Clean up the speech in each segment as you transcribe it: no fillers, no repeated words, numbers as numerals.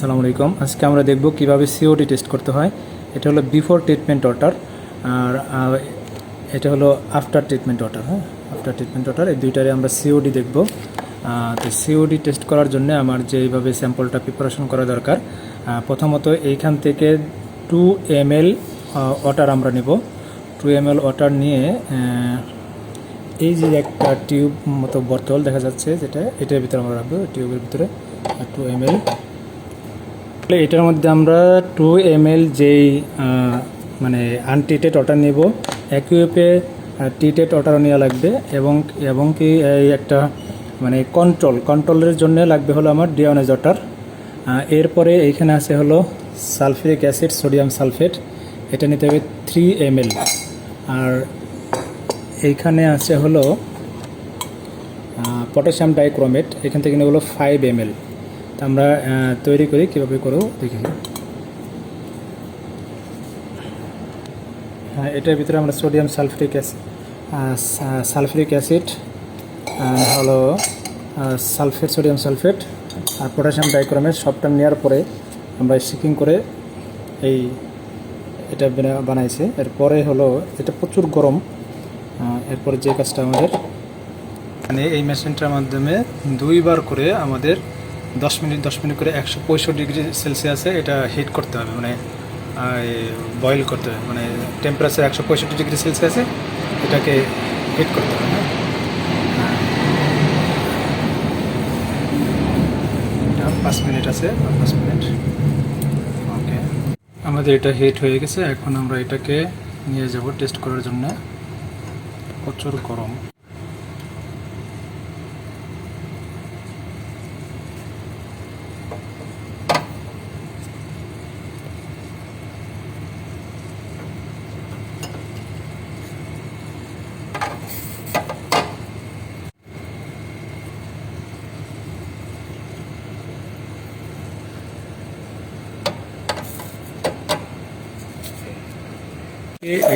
আসসালামু আলাইকুম। আজকে আমরা দেখব কিভাবে সিওডি টেস্ট করতে হয়। এটা হলো বিফোর ট্রিটমেন্ট ওয়াটার আর এটা হলো আফটার ট্রিটমেন্ট ওয়াটার। হ্যাঁ, আফটার ট্রিটমেন্ট ওয়াটার, এই দুইটারে আমরা সিওডি দেখব। তো সিওডি টেস্ট করার জন্য আমার যেইভাবে স্যাম্পলটা প্রিপারেশন করা দরকার, প্রথমত এইখান থেকে 2 ml ওয়াটার আমরা নেব। 2 ml ওয়াটার নিয়ে এই যে একটা টিউব মতো বোতল দেখা যাচ্ছে, এটার ভিতরে আমরা রাখবো। টিউবের ভিতরে 2 ml, এটার মধ্যে আমরা 2 ml যেই মানে আনট্রিটেড ওয়াটার নেব। একইভাবে ট্রিটেড ওয়াটারও নেওয়া লাগবে এবং কি এই একটা মানে কন্ট্রোলের জন্য লাগবে হলো আমার ডিওনাইজ ওয়াটার। এরপরে এইখানে আছে হলো সালফিউরিক অ্যাসিড, সোডিয়াম সালফেট, এটা নিতে হবে 3 ml। আর এইখানে আছে হলো পটাশিয়াম ডাইক্রোমেট, এখান থেকে নেব হলো 5 ml। তা আমরা তৈরি করি, কীভাবে করব দেখি। হ্যাঁ, এটার ভিতরে আমরা সোডিয়াম সালফিউরিক অ্যাসিড হলো সালফেট, সোডিয়াম সালফেট আর পটাশিয়াম ডাইক্রোমেট সবটা নেওয়ার পরে আমরা শিকিং করে এটা বানাইছে। এরপরে হলো এটা প্রচুর গরম। এরপরে যে কাজটা আমাদের মানে এই মেশিনটার মাধ্যমে 2 বার করে আমাদের 10 মিনিট করে 165 ডিগ্রি সেলসিয়াসে এটা হিট করতে হবে, মানে বয়েল করতে হবে, মানে টেম্পারেচার 165 ডিগ্রি সেলসিয়াসে এটাকে হিট করতে হবে। হ্যাঁ, 5 মিনিট আছে, 5 মিনিট। ওকে, আমাদের এটা হিট হয়ে গেছে। এখন আমরা এটাকে নিয়ে যাব টেস্ট করার জন্য। প্রচুর গরম।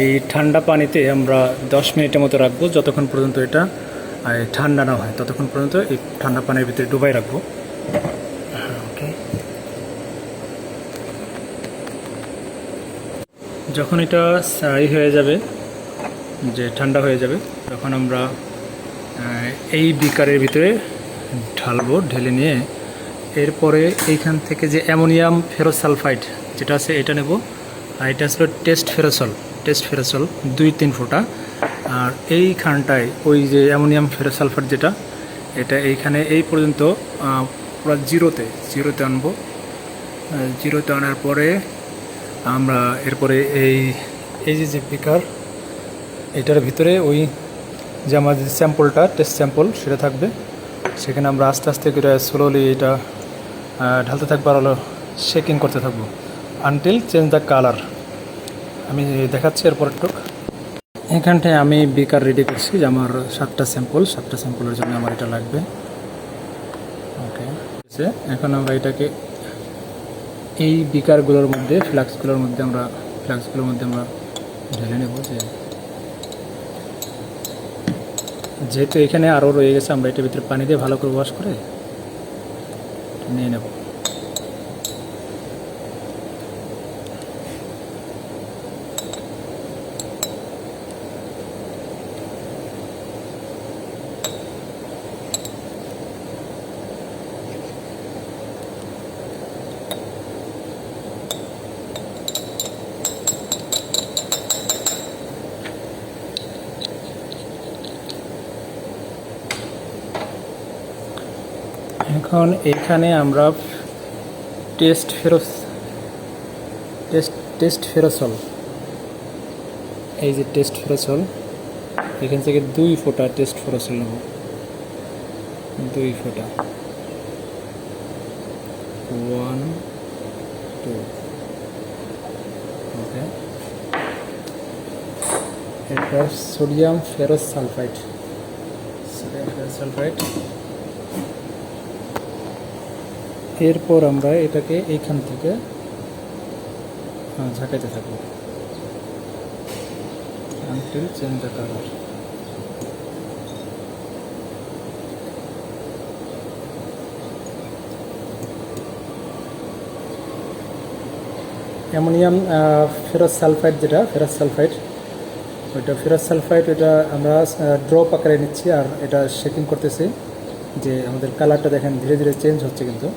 এই ঠান্ডা পানিতে আমরা 10 মিনিটের মতো রাখবো, যতক্ষণ পর্যন্ত এটা ঠান্ডা না হয় ততক্ষণ পর্যন্ত এই ঠান্ডা পানির ভিতরে ডুবাই রাখবো। ওকে, যখন এটা হয়ে যাবে, যে ঠান্ডা হয়ে যাবে, তখন আমরা এই বিকারের ভিতরে ঢালবো। ঢেলে নিয়ে এরপরে এইখান থেকে যে অ্যামোনিয়াম ফেরোসালফাইড যেটা আছে এটা নেব। আর এটা আসলে টেস্ট ফেরোসল 2-3 ফোঁটা। আর এইখানটায় ওই যে অ্যামোনিয়াম ফেরোসালফাইড যেটা, এটা এইখানে এই পর্যন্ত পুরো জিরোতে আনবো। জিরোতে আনার পরে আমরা এরপরে এই যে বিকার, এটার ভিতরে ওই যে আমাদের স্যাম্পলটা, টেস্ট স্যাম্পল সেটা থাকবে। সেখানে আমরা আস্তে আস্তে করে স্লোলি এটা ঢালতে থাকবো আর হলো শেকিং করতে থাকবো আনটিল চেঞ্জ দ্য কালার। আমি দেখাচ্ছি এরপর একটু। এখানটায় আমি বিকার রেডি করছি, যে আমার 7টা স্যাম্পলের জন্য আমার এটা লাগবে। ওকে, এখন আমরা এটাকে এই বিকারগুলোর মধ্যে, ফ্লাক্সগুলোর মধ্যে আমরা ঢেলে নেব। যেহেতু এখানে আরও রয়ে গেছে, আমরা এটার ভিতরে পানি দিয়ে ভালো করে ওয়াশ করে নিয়ে নেব। এখন এখানে আমরা টেস্ট ফেরোসল, এই যে টেস্ট ফেরোসল, এখান থেকে 2 ফোঁটা টেস্ট ফেরোসল নেব। 2 ফোঁটা, 1 2। ওকে, এরপর সোডিয়াম ফেরোস সালফাইড। এরপর আমরা এটাকে এইখান থেকে ঝাঁকাইতে থাকবো until change the colour. Ammonium ferrous sulphide, যেটা ফেরাস সালফাইড, ওইটা ফেরাস সালফাইড, ওইটা আমরা ড্রপ আকারে নিচ্ছি আর এটা শেকিং করতেছি। যে আমাদের কালারটা দেখেন ধীরে ধীরে চেঞ্জ হচ্ছে কিন্তু।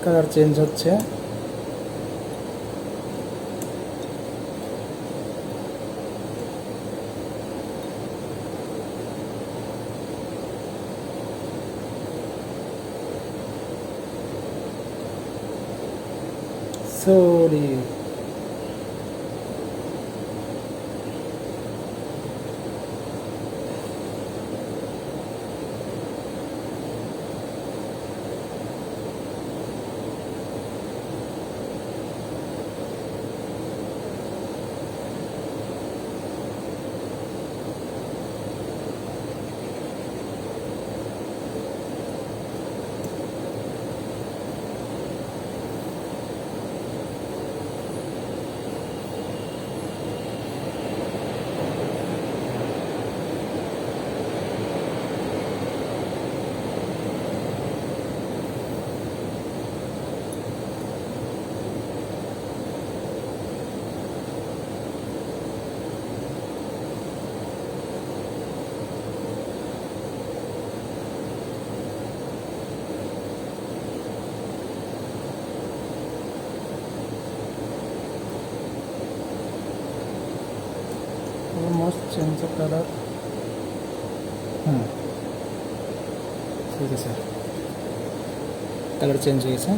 কালার চেঞ্জ হচ্ছে। Sorry, almost change the colour. ঠিক আছে, কালার চেঞ্জ হয়ে গেছে,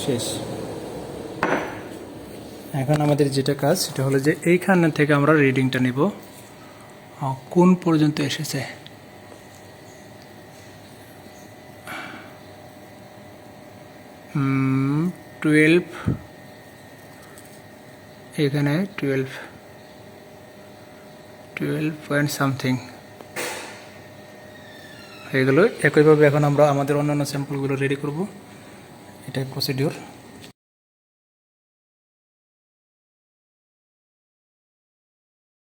শেষ। এখন আমাদের যেটা কাজ সেটা হলো যে এইখান থেকে আমরা রিডিংটা নেব কোন পর্যন্ত এসেছে। হুম, 12, এখানে 12 পয়েন্ট সামথিং হয়ে গেল। একইভাবে এখন আমরা আমাদের অন্যান্য স্যাম্পলগুলো রেডি করব। এটাই প্রসিডিওর।